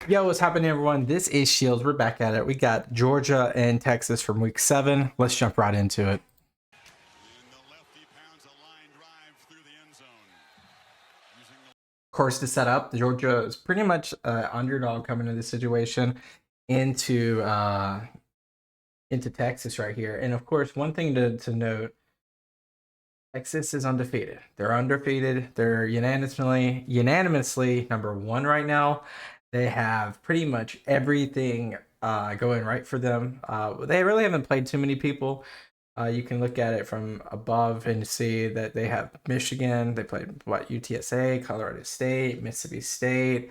Yo, what's happening, everyone? This is Shields. We're back at it. We got Georgia and Texas from week 7. Let's jump right into it. Of course, to set up, Georgia is pretty much underdog coming into this situation into Texas right here. And of course, one thing to note, Texas is undefeated. They're undefeated. They're unanimously number 1 right now. They have pretty much everything going right for them. They really haven't played too many people. You can look at it from above and see that they have Michigan. They played UTSA, Colorado State, Mississippi State,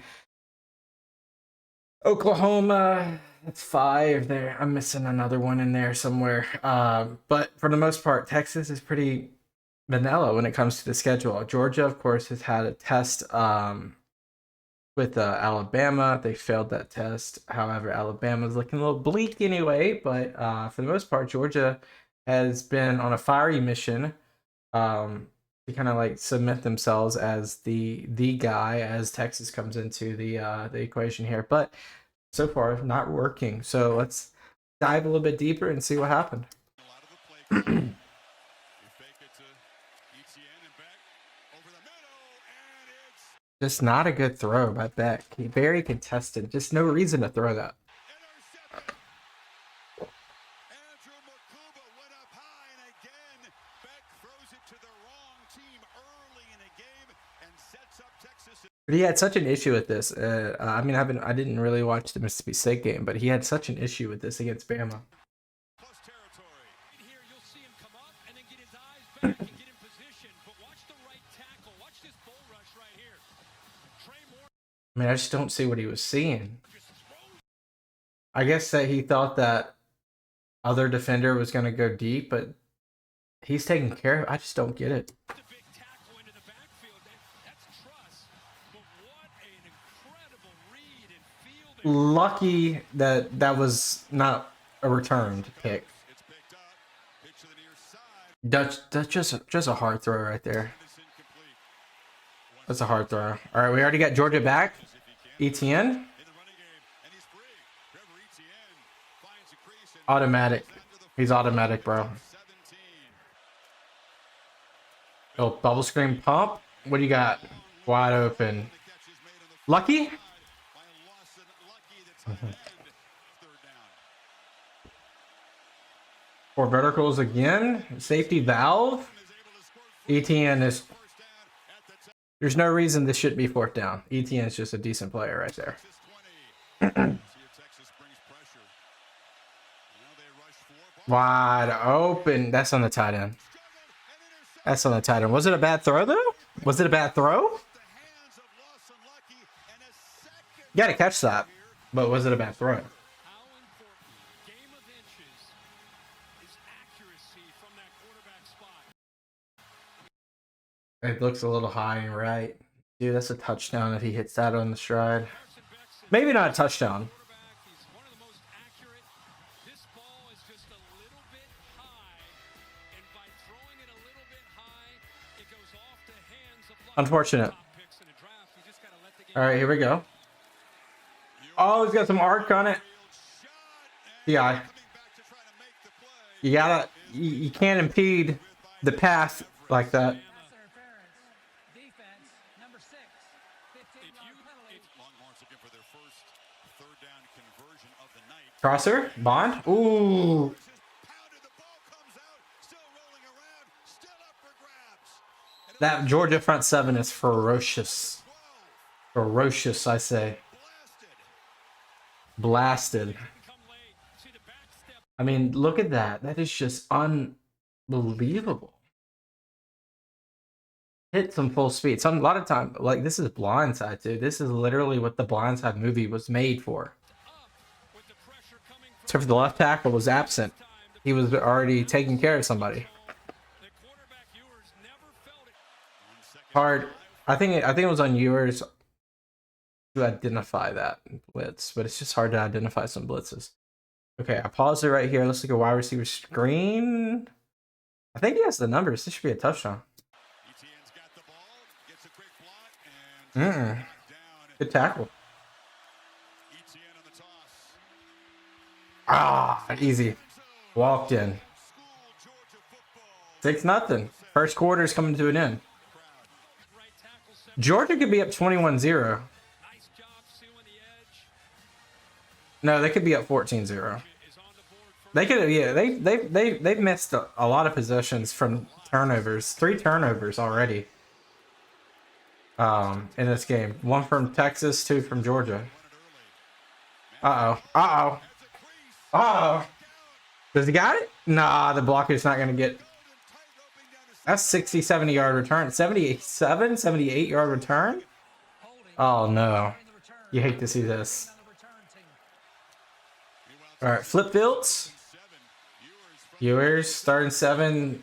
Oklahoma. That's 5 there. I'm missing another one in there somewhere. But for the most part, Texas is pretty vanilla when it comes to the schedule. Georgia, of course, has had a test with Alabama. They failed that test. However, Alabama's looking a little bleak anyway. But for the most part, Georgia has been on a fiery mission to kind of like submit themselves as the guy as Texas comes into the equation here. But so far, not working. So let's dive a little bit deeper and see what happened. Just not a good throw by Beck. Very contested. Just no reason to throw that. But he had such an issue with this. I mean, I didn't really watch the Mississippi State game, but he had such an issue with this against Bama. I mean, I just don't see what he was seeing. I guess that he thought that other defender was going to go deep, but he's taking care of it. I just don't get it. Lucky that that was not a returned pick. That's just a hard throw right there. That's a hard throw. All right, we already got Georgia back. ETN. Automatic. He's automatic, bro. Oh, bubble screen pump. What do you got? Wide open. Lucky? Four verticals again. Safety valve. ETN is... There's no reason this shouldn't be 4th down. ETN is just a decent player right there. Wide open. That's on the tight end. That's on the tight end. Was it a bad throw, though? Was it a bad throw? You got to catch that. But was it a bad throw? It looks a little high and right. Dude, that's a touchdown if he hits that on the stride. Maybe not a touchdown. Unfortunate. All right, here we go. Oh, he's got some arc on it. Yeah. You can't impede the path like that. Crosser, Bond. Ooh. That Georgia front 7 is ferocious. Ferocious, I say. Blasted. I mean, look at that. That is just unbelievable. Hit some full speed. A lot of time, like, this is Blindside, dude. This is literally what the Blindside movie was made for. Except for the left tackle was absent. He was already taking care of somebody. Hard. I think it was on yours to identify that blitz, but it's just hard to identify some blitzes. Okay, I paused it right here. Let's look at wide receiver screen. I think he has the numbers. This should be a touchdown. Good tackle. Ah, easy. Walked in. 6-0. First quarter is coming to an end. Georgia could be up 21-0. No, they could be up 14-0. They could, yeah. They've missed a lot of possessions from turnovers. 3 turnovers already. In this game. 1 from Texas, 2 from Georgia. Does he got it? Nah, the blocker's not gonna get. That's 60, 70-yard return. 78-yard return? Oh no. You hate to see this. Alright, flip fields. Ewers starting 7.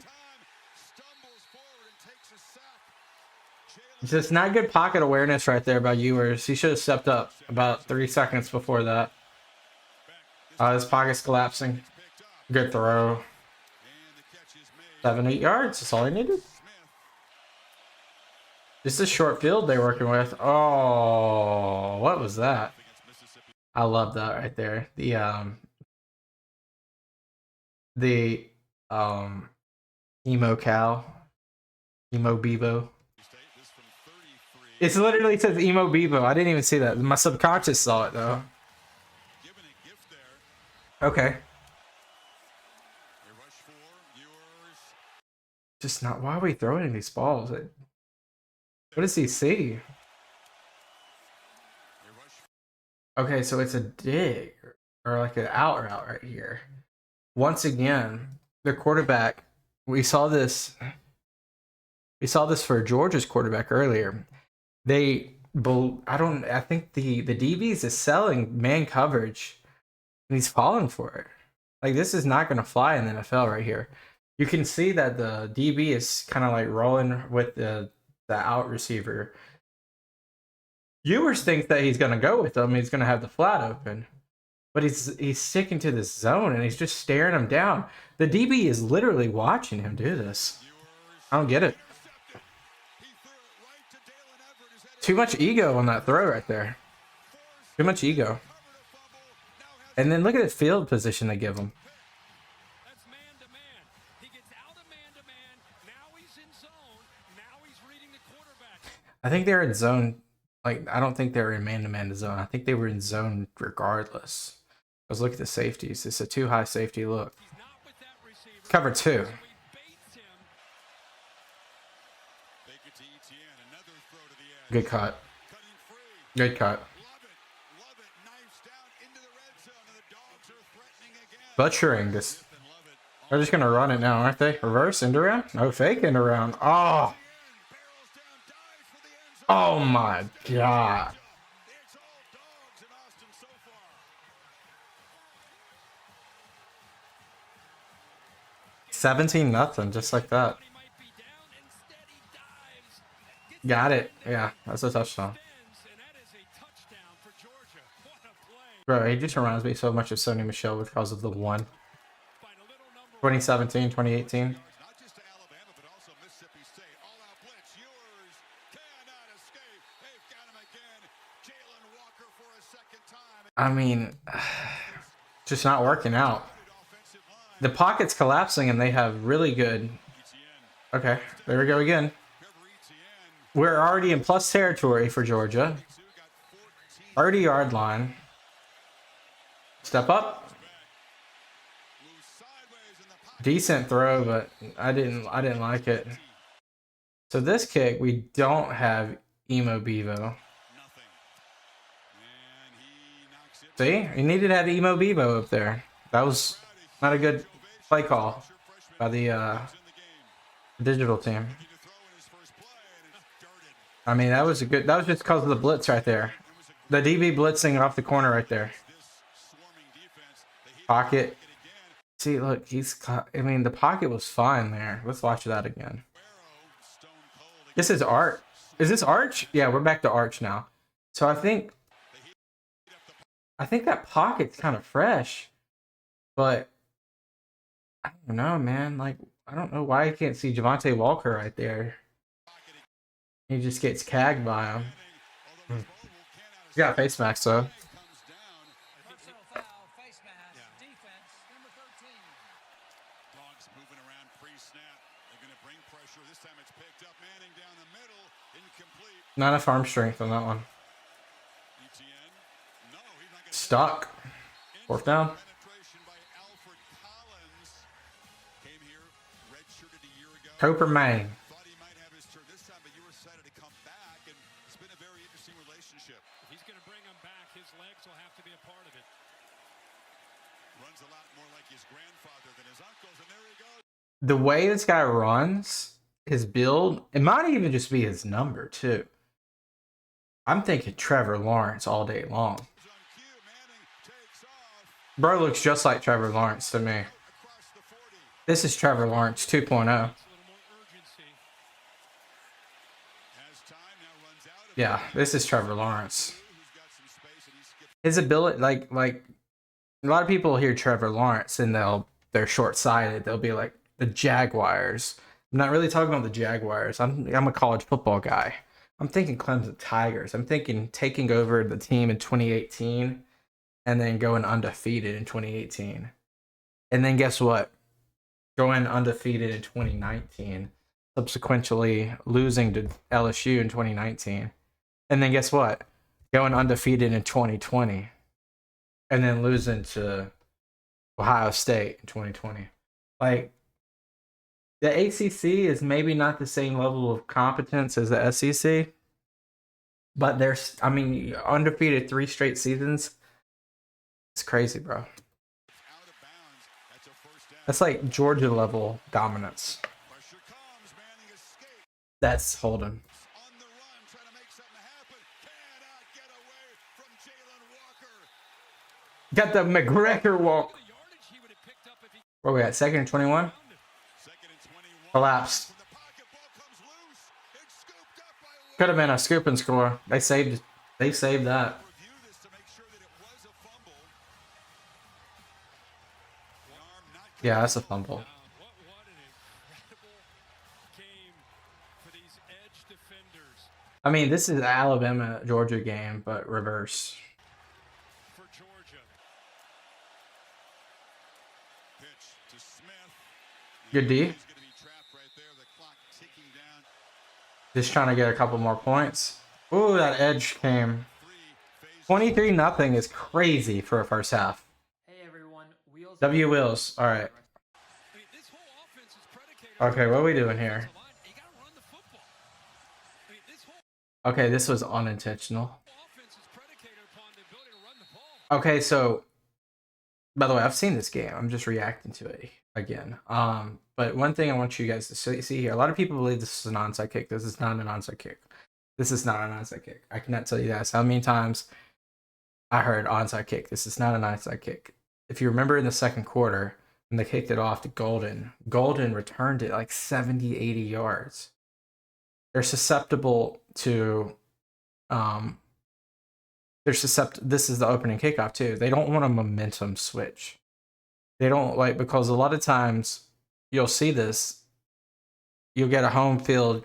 Just not good pocket awareness right there by Ewers. He should have stepped up about 3 seconds before that. His pocket's collapsing. Good throw. 7, 8 yards. That's all he needed. This is a short field they're working with. Oh, what was that? I love that right there. Emo Cal. Emo Bevo. It literally says Emo Bevo. I didn't even see that. My subconscious saw it though. Okay. Just not. Why are we throwing these balls? What does he see? Okay, so it's a dig or like an out route right here. Once again, the quarterback. We saw this for Georgia's quarterback earlier. I think the DBs is selling man coverage, and he's falling for it. Like, this is not going to fly in the NFL right here. You can see that the DB is kind of like rolling with the out receiver. Ewers thinks that he's going to go with him. He's going to have the flat open. But he's sticking to this zone, and he's just staring him down. The DB is literally watching him do this. I don't get it. Too much ego on that throw right there. Too much ego. And then look at the field position they give him. I think they're in zone. Like, I don't think they were in man-to-man zone. I think they were in zone regardless. Because look at the safeties. It's a too high safety look. Cover 2. Good cut. Good cut. Butchering this. They're just going to run it now, aren't they? Reverse, end around? No, fake end around. Oh. Oh my God. $17-0, just like that. Got it. Yeah, that's a touchdown. Bro, he just reminds me so much of Sony Michel because of the one. 2017, 2018. I mean, just not working out. The pocket's collapsing and they have really good. Okay, there we go again. We're already in plus territory for Georgia. 30-yard line. Step up. Decent throw, but I didn't like it. So this kick, we don't have Emo Bevo. See? You needed to have Emo Bevo up there. That was not a good play call by the digital team. I mean, that was just because of the blitz right there. The DB blitzing off the corner right there. Pocket. See, look, I mean, the pocket was fine there. Let's watch that again. This is Arch. Is this Arch? Yeah, we're back to Arch now. So I think that pocket's kind of fresh, but I don't know, man. Like, I don't know why I can't see Javante Walker right there. He just gets cagged by him. He's got face mask though. Not enough arm strength on that one. Stuck. Fourth down. Cooper Maine. Thought he might have his turn this time, but you were excited to come back, and it's been a very interesting relationship. If he's going to bring him back, his legs will have to be a part of it. Runs a lot more like his grandfather than his uncles, and there he goes. The way this guy runs, his build, it might even just be his number too. I'm thinking Trevor Lawrence all day long. Bro looks just like Trevor Lawrence to me. This is Trevor Lawrence 2.0. Yeah, this is Trevor Lawrence. His ability, like a lot of people hear Trevor Lawrence and they're short-sighted. They'll be like the Jaguars. I'm not really talking about the Jaguars. I'm a college football guy. I'm thinking Clemson Tigers. I'm thinking taking over the team in 2018 and then going undefeated in 2018. And then guess what? Going undefeated in 2019, subsequently losing to LSU in 2019. And then guess what? Going undefeated in 2020 and then losing to Ohio State in 2020. Like, the ACC is maybe not the same level of competence as the SEC, but there's, I mean, undefeated 3 straight seasons. It's crazy, bro. That's like Georgia level dominance. That's holding. Got the McGregor walk. Where we at? 2nd and 21? Collapsed. Could have been a scoop and score. They saved that. Yeah, that's a fumble. I mean, this is Alabama Georgia game, but reverse. Good D. Just trying to get a couple more points. Ooh, that edge came. 23-0 is crazy for a first half. Hey everyone, Wheels. W Wheels. All right. Okay, what are we doing here? Okay, this was unintentional. Okay, so by the way, I've seen this game. I'm just reacting to it again. But one thing I want you guys to see here, a lot of people believe this is an onside kick. This is not an onside kick. This is not an onside kick. I cannot tell you guys how many times I heard onside kick. This is not an onside kick. If you remember in the second quarter, when they kicked it off to Golden returned it like 70, 80 yards. They're susceptible to, this is the opening kickoff too. They don't want a momentum switch. They don't like, because a lot of times you'll see this, you'll get a home field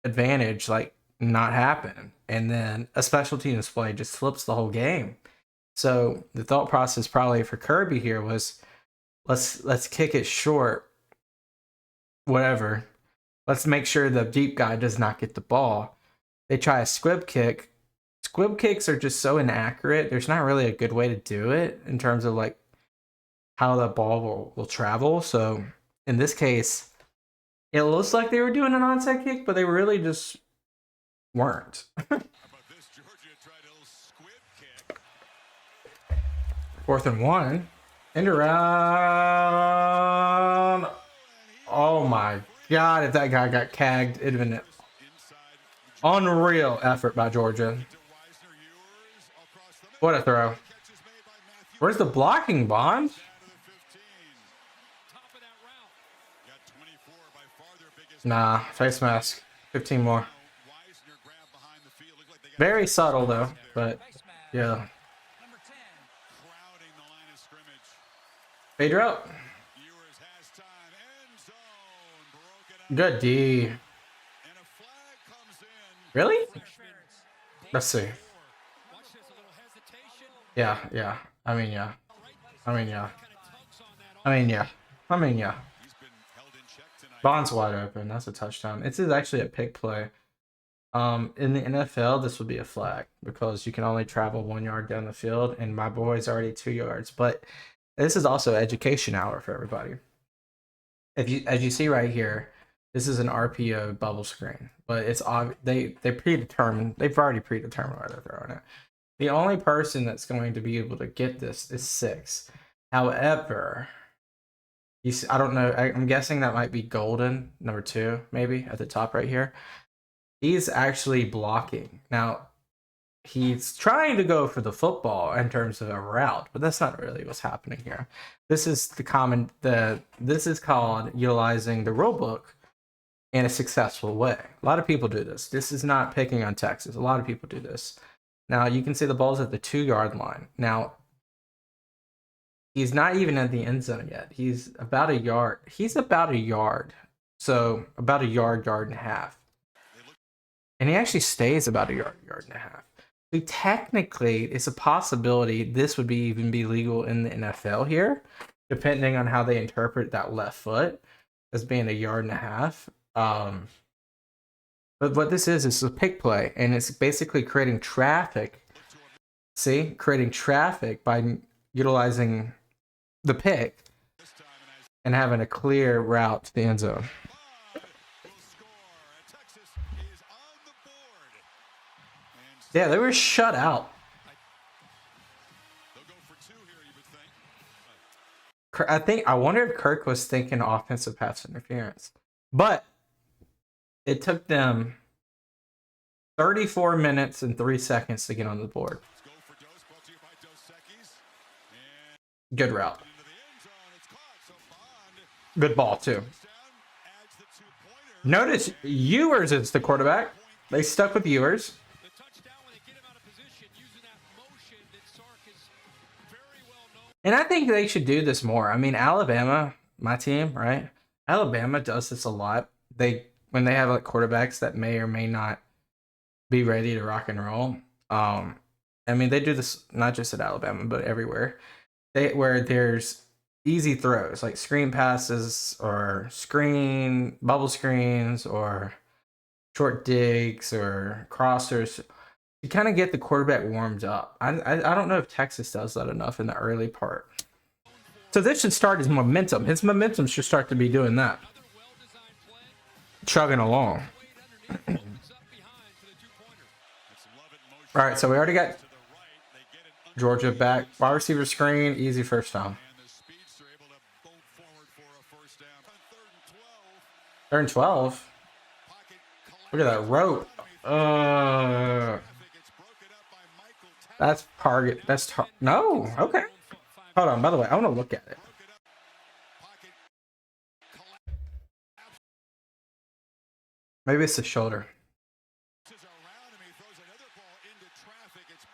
advantage like not happen, and then a special teams play just flips the whole game. So the thought process probably for Kirby here was, let's kick it short, whatever. Let's make sure the deep guy does not get the ball. They try a squib kick. Squib kicks are just so inaccurate. There's not really a good way to do it in terms of like how the ball will travel. So in this case, it looks like they were doing an onside kick, but they really just weren't. 4th and 1. End around. Oh my God, if that guy got cagged, it'd have been an unreal effort by Georgia. What a throw. Where's the blocking, Bond? Nah, face mask. 15 more. Very subtle though, but yeah. Fader out. Good D. Really? Let's see. Yeah. I mean, yeah. Bond's wide open. That's a touchdown. This is actually a pick play. In the NFL, this would be a flag because you can only travel 1 yard down the field, and my boy's already 2 yards. But this is also education hour for everybody. As you see right here, this is an RPO bubble screen, but it's they predetermined. They've already predetermined where they're throwing it. The only person that's going to be able to get this is 6. However, you see, I don't know. I'm guessing that might be Golden, number 2, maybe at the top right here. He's actually blocking. Now, he's trying to go for the football in terms of a route, but that's not really what's happening here. This is this is called utilizing the rule book in a successful way. A lot of people do this. This is not picking on Texas. A lot of people do this. Now, you can see the ball's at the 2-yard line. Now, he's not even at the end zone yet. He's about a yard. He's about a yard. So, about a yard, yard and a half. And he actually stays about a yard, yard and a half. So technically, it's a possibility this would even be legal in the NFL here, depending on how they interpret that left foot as being a yard and a half. But what this is a pick play, and it's basically creating traffic. See, creating traffic by utilizing the pick and having a clear route to the end zone. Yeah, they were shut out. I wonder if Kirk was thinking offensive pass interference. But it took them 34 minutes and 3 seconds to get on the board. Good route. Good ball, too. Notice Ewers is the quarterback. They stuck with Ewers. And I think they should do this more. I mean, Alabama, my team, right? Alabama does this a lot. When they have like quarterbacks that may or may not be ready to rock and roll. I mean, they do this not just at Alabama, but everywhere. Where there's easy throws, like screen passes or bubble screens or short digs or crossers. You kind of get the quarterback warmed up. I don't know if Texas does that enough in the early part. So this should start his momentum. His momentum should start to be doing that. Chugging along. All right, so we already got Georgia back. Wide receiver screen, easy first down. 3rd and 12. Look at that rope. That's target. No. Okay. Hold on. By the way, I want to look at it. Maybe it's the shoulder.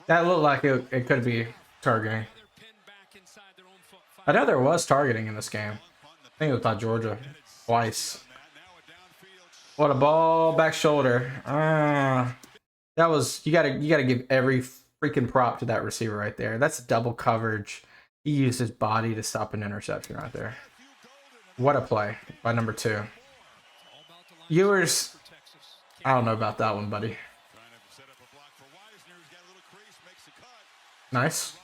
That looked like it could be targeting. I know there was targeting in this game. I think it was by Georgia. Twice. What a ball, back shoulder. That was you gotta give every freaking prop to that receiver right there. That's double coverage. He used his body to stop an interception right there. What a play by number 2. Ewers, I don't know about that one, buddy. Nice.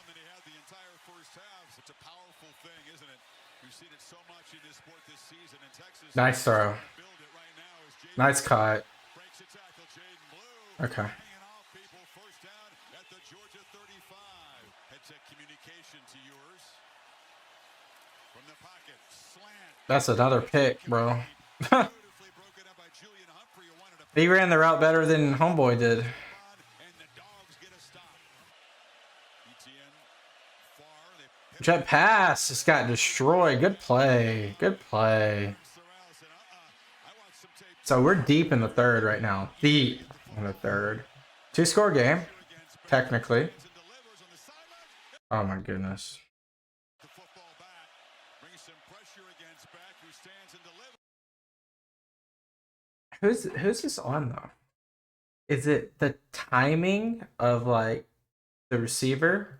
Nice throw. Nice cut. Okay. That's another pick, bro. He ran the route better than Homeboy did. Jet pass just got destroyed. Good play. Good play. So we're deep in the 3rd right now. Deep in the 3rd. 2-score game, technically. Oh my goodness. Who's this on though? Is it the timing of like the receiver?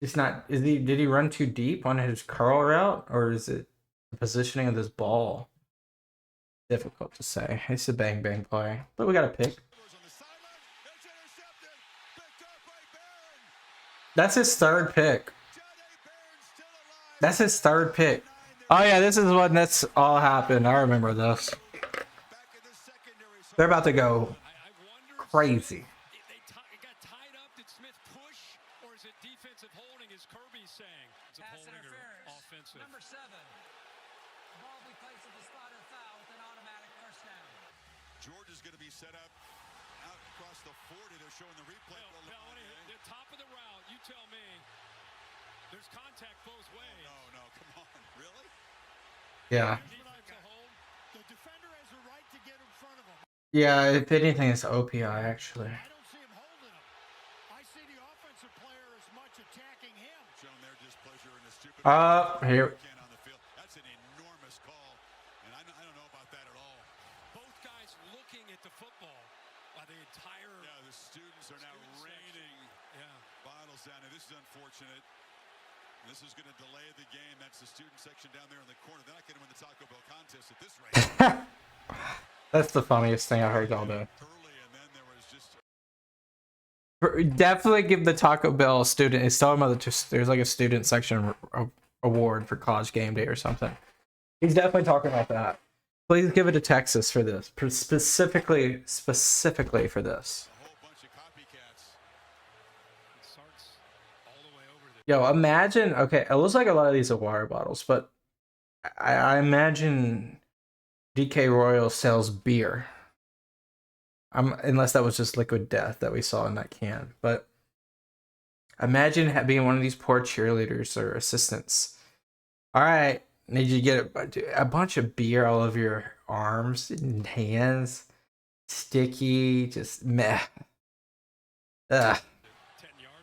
It's not. Did he run too deep on his curl route, or is it the positioning of this ball? Difficult to say. It's a bang play, but we got a pick. That's his third pick. That's his third pick. Oh yeah, this is when that's all happened. I remember this. They're about to go I wonder crazy. it got tied up. Did Smith push, or is it defensive holding, as Kirby's saying? It's Pass holding or interference. offensive. Number 7. The ball will be placed at the spot of foul with an automatic first down. George is going to be set up out across the 40. They're showing the replay. Bill, I want to hit the top of the route. You tell me. There's contact both ways. No, come on. Really? Yeah. Defense to hold. The defender has a right to get in front of him. Yeah, if anything, it's OPI actually. I don't see him holding him. I see the offensive player as much attacking him. Showing their displeasure in the stupid Here. can on the field. That's an enormous call, and I don't know about that at all. Both guys looking at the football by the entire. Yeah, the students are now Student raining Yeah. bottles down, and this is unfortunate. This is going to delay the game. That's the student section down there in the corner. They're not going to win the Taco Bell contest at this rate. That's the funniest thing I heard all day. Early, and then there was just Definitely give the Taco Bell student. It's talking about there's like a student section award for College Game Day or something. He's definitely talking about that. Please give it to Texas for this, specifically for this. a whole bunch of copycats. And Sark's all the way over there. Yo, imagine. Okay, it looks like a lot of these are water bottles, but I imagine DK Royal sells beer. Unless that was just Liquid Death that we saw in that can. But imagine being one of these poor cheerleaders or assistants. All right, need you to get a bunch of beer all over your arms and hands. Sticky, just meh. Ugh. 10-yard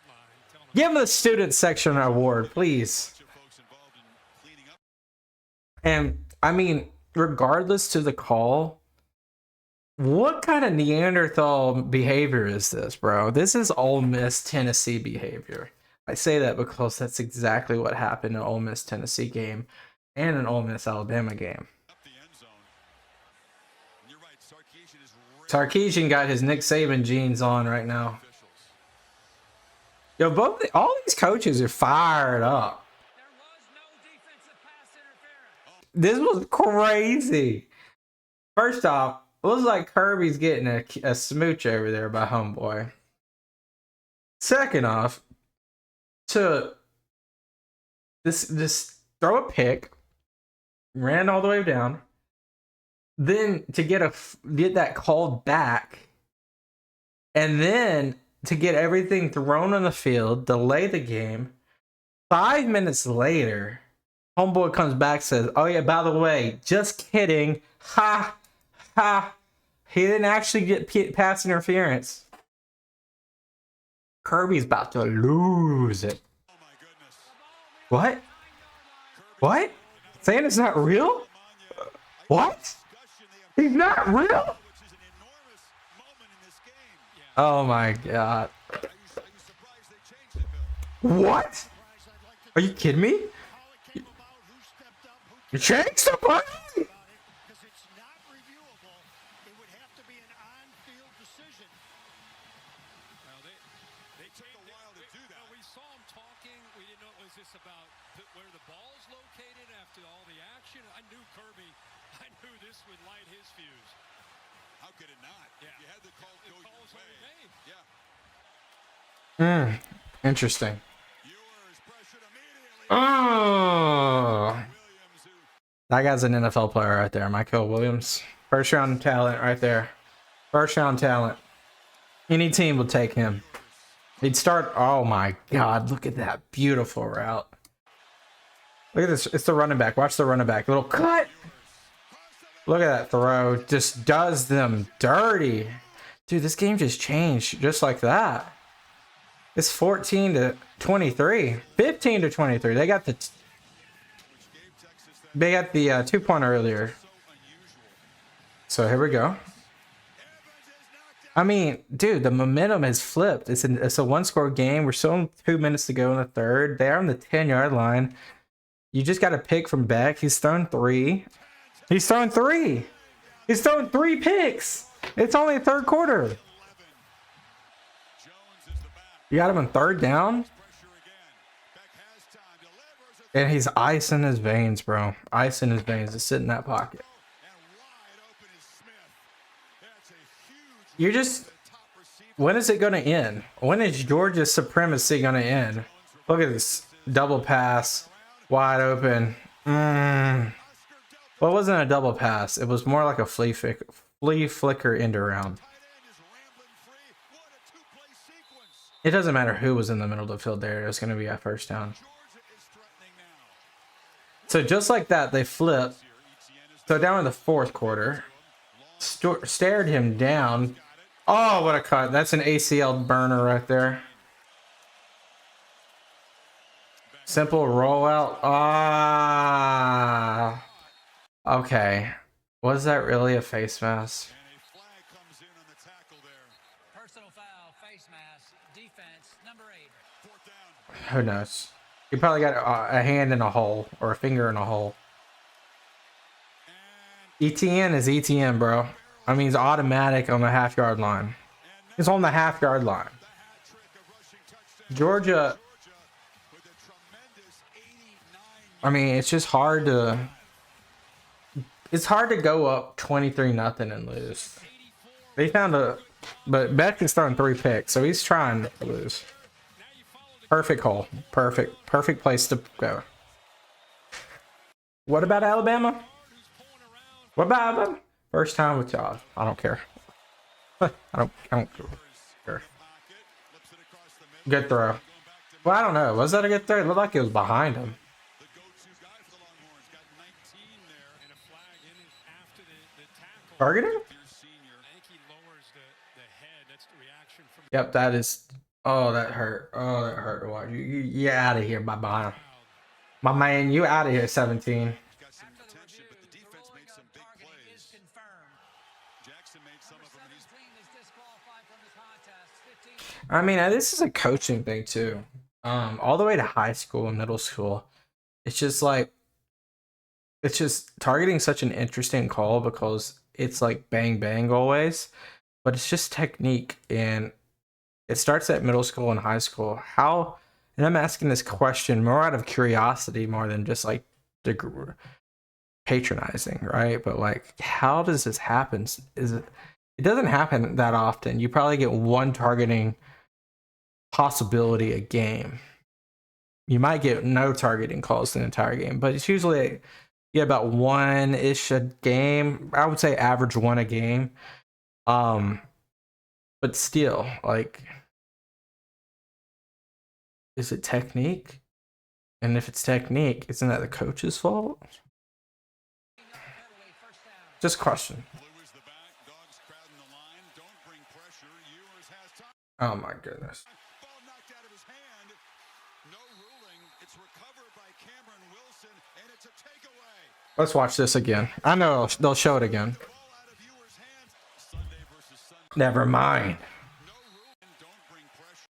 line. Telling them Give him the student section award, please. Bunch of folks involved in cleaning up. And I mean, regardless to the call, what kind of Neanderthal behavior is this, bro? This is Ole Miss Tennessee behavior. I say that because that's exactly what happened in Ole Miss Tennessee game and an Ole Miss Alabama game. Up the end zone. And you're right, Sarkisian is Sarkisian got his Nick Saban jeans on right now. officials. Yo, all these coaches are fired up. There was no defensive pass interference. This was crazy. First off, it looks like Kirby's getting a smooch over there by homeboy. Second off, to this throw a pick, ran all the way down, then to get that called back, and then to get everything thrown on the field, delay the game. 5 minutes later, homeboy comes back, says, "Oh yeah, by the way, just kidding. Ha, ha. He didn't actually get pass interference." Kirby's about to lose it. Oh my goodness. What? What? Saying it's not real? What? Discussion, they have He's not real? which is an enormous moment in this game. Oh my god. Are you surprised they changed it, Bill? What? Are you kidding me? How it came about, who stepped up, who You changed the play? about it, because it's not reviewable. It would have to be an on-field decision. Well, they took a while to do that. No, we saw them talking. We didn't know, was this about where the ball's located after all the action? I knew Kirby. I knew this would light his fuse. How could it not? Yeah. If you had the call The go call's your on way. the name. Yeah. Interesting. Ewers pressured immediately. Oh. Williams, who That guy's an NFL player right there, Michael Williams. First round talent right there. First round talent. Any team will take him. He'd start. Oh my god, look at that beautiful route. Look at this. It's the running back. Watch the running back. Little cut. Look at that throw. Just does them dirty. Dude, this game just changed just like that. It's 14 to 23. 15 to 23. They got the 2-point earlier. So here we go. I mean, dude, the momentum has flipped. It's a 1-score game. We're still 2 minutes to go in the third. They're on the 10-yard line. You just got a pick from Beck. He's thrown 3. He's thrown 3. He's thrown 3 picks. It's only the third quarter. Jones is the back. You got him on third down? Pressure And he's ice in his veins, bro. Ice in his veins to sit in that pocket. And wide open is Smith. That's a huge You're just. the top receiver. When is it going to end? When is Georgia's supremacy going to end? Look at this double pass, wide open. Well, it wasn't a double pass. It was more like a flea flicker end around. Tight end is rambling free. What a two-play sequence. It doesn't matter who was in the middle of the field there. It was going to be a first down. Georgia is threatening now. So just like that, they flipped. So down in the fourth quarter, stared him down. Oh, what a cut. That's an ACL burner right there. Simple rollout. Ah. Okay. Was that really a face mask? And a flag comes in on the tackle there. Personal foul, face mask, defense, number 8. Fourth down. Who knows? He probably got a hand in a hole or a finger in a hole. ETN is ETN, bro. I mean, he's automatic on the half-yard line. He's on the half-yard line. The hat trick of rushing touchdown. Georgia, Georgia with a tremendous 89. I mean, it's just hard to... It's hard to go up 23-0 and lose. They found a... But Beck is throwing 3 picks, so he's trying to lose. Perfect hole. Perfect place to go. What about Alabama? What about Alabama? First time with y'all. I don't care. I don't care. Pocket, flips it across the middle. Good throw. Well, I don't know. Was that a good throw? It looked like it was behind him. The go-to guy for the Longhorns got 19 there. And a flag in it after the tackle. Targeting? Pierce Senior. I think he lowers the head. That's the reaction from Yep, that is. Oh, that hurt. Oh, that hurt to watch. You out of here, bye-bye. My man, you out of here, 17. Got some After the attention, but the review, defense ruling made some on big targeting is plays. confirmed. Jackson made some of Number them, and he's 17 is disqualified from the contest. 15. I mean, this is a coaching thing too. All the way to high school and middle school, it's just targeting such an interesting call because it's like bang bang always, but it's just technique, and it starts at middle school and high school. How? And I'm asking this question more out of curiosity more than just like patronizing, right? But like, how does this happen? It doesn't happen that often. You probably get one targeting possibility a game. You might get no targeting calls the entire game, but it's usually about one-ish a game. I would say average one a game. But still, like, is it technique? And if it's technique, isn't that the coach's fault? Penalty, first down. Just question. blue is the back. Dogs crowding the line. Don't bring pressure. Ewers has time. Oh my goodness. Ball knocked out of his hand. No ruling. It's recovered by Cameron Wilson, and it's a takeaway. Let's watch this again. I know they'll show it again. Ball out of Ewers' hands. Sunday versus Sunday. Never mind. No ruling. Don't bring pressure.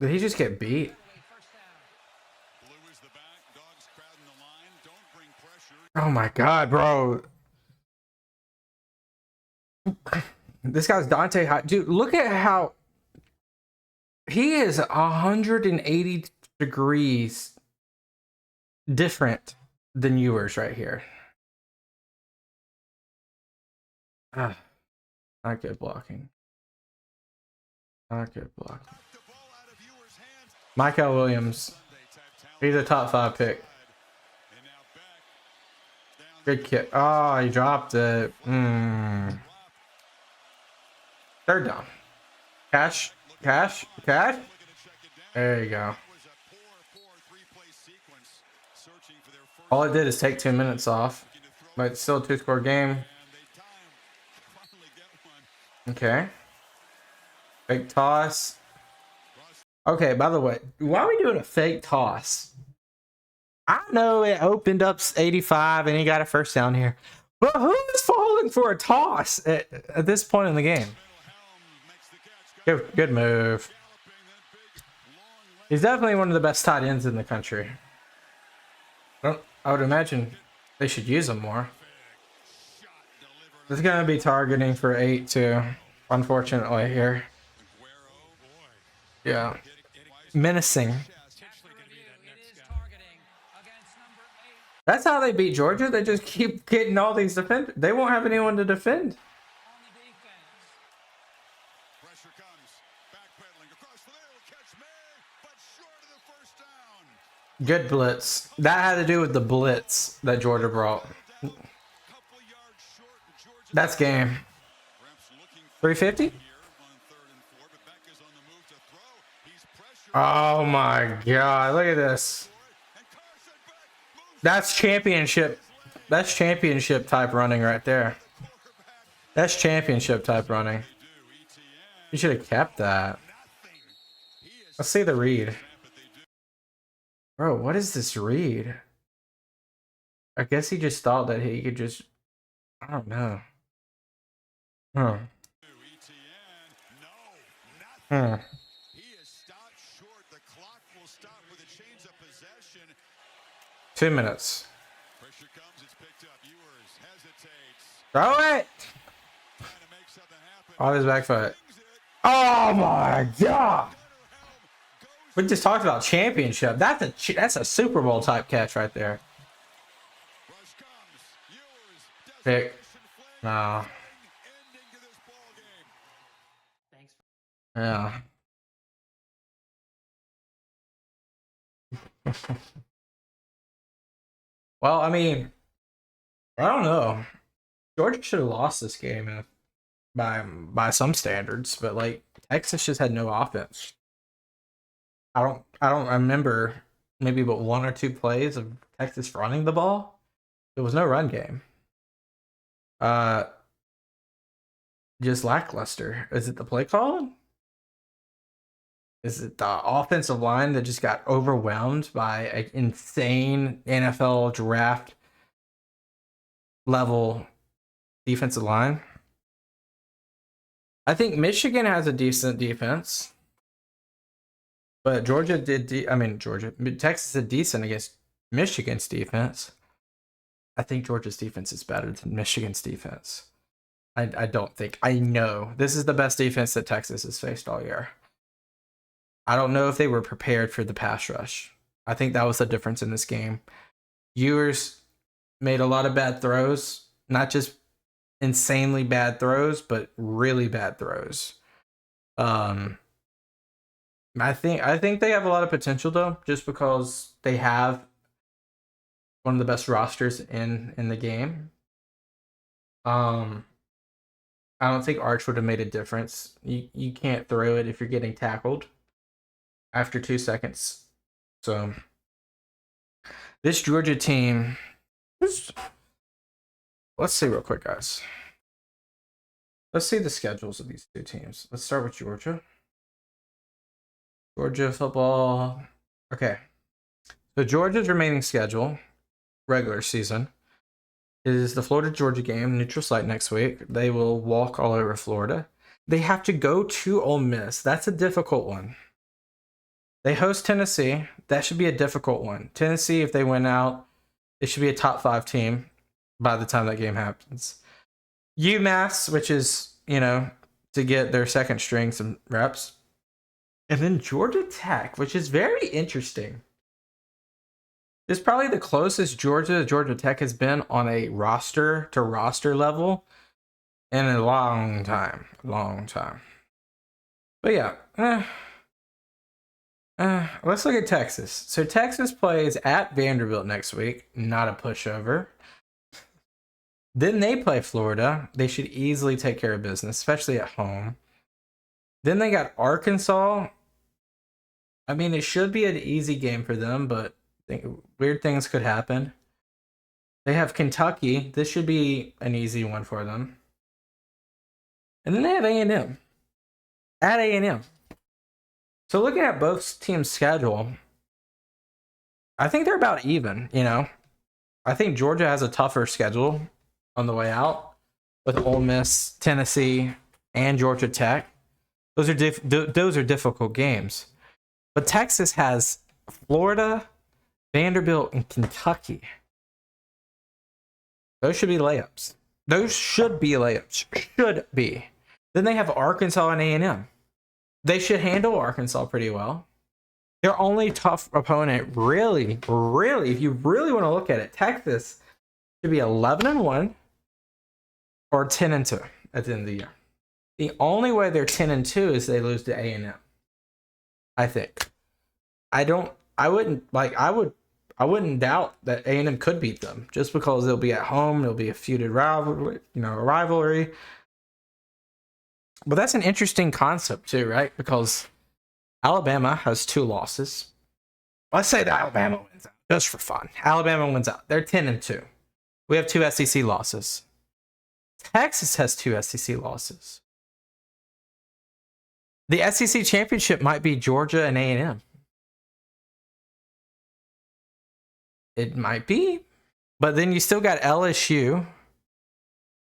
Did he just get beat? Penalty, first down. Blue is the back. Dogs crowding the line. Don't bring pressure. Oh my god, bro. This guy's Dante High. Dude, look at how he is 180 degrees different than Ewers right here. Ah, not good blocking. Not good blocking. Knocked the ball out of Ewers' hands. Michael Williams. Sunday type talent. He's a top 5 pick. And now back. Down Good kick. Oh, he dropped it. Third down. Cash. Cash. Cash. looking to check it down. There you go. That was a poor three-play sequence. Searching for their first. All it did is take 2 minutes off, Looking to throw, but it's still a 2-score game. and they time. Finally get one. Okay. Fake toss. Okay, by the way, why are we doing a fake toss? I know it opened up 85 and he got a first down here. But who is falling for a toss at this point in the game? Helm makes the catch. Good move. Galloping that big, long leg. He's definitely one of the best tight ends in the country. I would imagine they should use him more. Shot delivered. There's going to be targeting for 8 too, unfortunately here. Aguero, boy. Yeah. Getting Menacing. After review, it is targeting. That's how they beat Georgia. They just keep getting all these defenders. They won't have anyone to defend. On the defense. Pressure comes. Backpedaling across the middle. Catch made, but short of the first down. Good blitz. That had to do with the blitz that Georgia brought. Couple yards short, and Georgia That's game. Reps looking for 350? here on 3rd and 4, but Beck is on the move to throw. He's pressured Oh my god. Look at this. for it, and Carson Beck moves That's championship. That's championship type running right there. That's championship type running. You should have kept that. Let's see the read. Bro, what is this read? I guess he just thought that he could just... I don't know. Huh. Hmm. He is stopped short. The clock will stop with a change of possession. 2 minutes. Pressure comes, it's picked up. Ewers hesitates, Throw it! trying to make something happen. Off his back foot. Brings it. Oh my god! Gunnar Helm goes We just talked about championship. That's a Super Bowl type catch right there. rush comes. Ewers does Pick. flash. No. Ending to this ball game. Thanks. Yeah. Well, I mean, I don't know. Georgia should have lost this game by some standards, but like Texas just had no offense. I don't remember maybe but 1 or 2 plays of Texas running the ball. There was no run game. Just lackluster. Is it the play calling? Is it the offensive line that just got overwhelmed by an insane NFL draft level defensive line? I think Michigan has a decent defense, but Texas did decent against Michigan's defense. I think Georgia's defense is better than Michigan's defense. I don't think. I know this is the best defense that Texas has faced all year. I don't know if they were prepared for the pass rush. I think that was the difference in this game. Ewers made a lot of bad throws, not just insanely bad throws, but really bad throws. I think they have a lot of potential though, just because they have one of the best rosters in the game. I don't think Arch would have made a difference. You can't throw it if you're getting tackled after 2 seconds. So this Georgia team, let's see real quick, guys. Let's see the schedules of these two teams. Let's start with Georgia. Georgia football. Okay. So Georgia's remaining schedule, regular season, is the Florida-Georgia game, neutral site next week. They will walk all over Florida. They have to go to Ole Miss. That's a difficult one. They host Tennessee. That should be a difficult one. Tennessee, if they win out, it should be a top 5 team by the time that game happens. UMass, which is, to get their second string some reps. And then Georgia Tech, which is very interesting. It's probably the closest Georgia Tech has been on a roster to roster level in a long time. But yeah, let's look at Texas. So Texas plays at Vanderbilt next week. Not a pushover. Then they play Florida. They should easily take care of business, especially at home. Then they got Arkansas. I mean, it should be an easy game for them, but weird things could happen. They have Kentucky. This should be an easy one for them. And then they have A&M. At A&M. So looking at both teams' schedule, I think they're about even, I think Georgia has a tougher schedule on the way out with Ole Miss, Tennessee, and Georgia Tech. Those are difficult games. But Texas has Florida, Vanderbilt, and Kentucky. Those should be layups. Should be. Then they have Arkansas and A&M. They should handle Arkansas pretty well. Their only tough opponent, really, if you really want to look at it, Texas should be 11-1 or 10-2 at the end of the year. The only way they're 10-2 is they lose to A&M. I think. I wouldn't doubt that A&M could beat them just because they'll be at home. It'll be a feuded rivalry, a rivalry. But that's an interesting concept too, right? Because Alabama has 2 losses. Let's say that Alabama wins out just for fun. Alabama wins out. They're 10-2. We have 2 SEC losses. Texas has 2 SEC losses. The SEC championship might be Georgia and A&M. It might be. But then you still got LSU,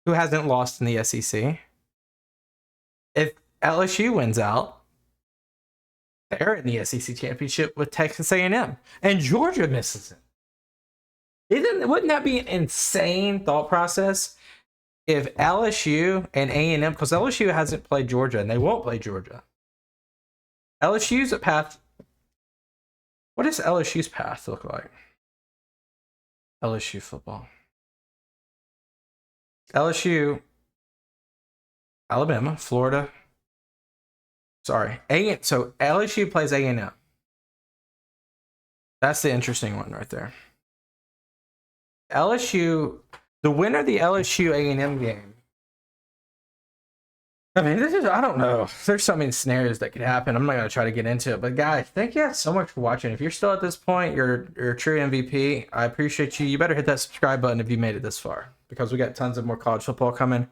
who hasn't lost in the SEC. If LSU wins out, they're in the SEC championship with Texas A&M. And Georgia misses it. Wouldn't that be an insane thought process? If LSU and A&M, because LSU hasn't played Georgia and they won't play Georgia. LSU's a path. What does LSU's path look like? LSU football. LSU, Alabama, Florida. Sorry. So LSU plays A&M. That's the interesting one right there. LSU, the winner of the LSU A&M game. I mean, I don't know. There's so many scenarios that could happen. I'm not going to try to get into it. But guys, thank you guys so much for watching. If you're still at this point, you're a true MVP. I appreciate you. You better hit that subscribe button if you made it this far, because we got tons of more college football coming.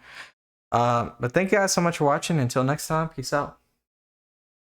But thank you guys so much for watching. Until next time, peace out.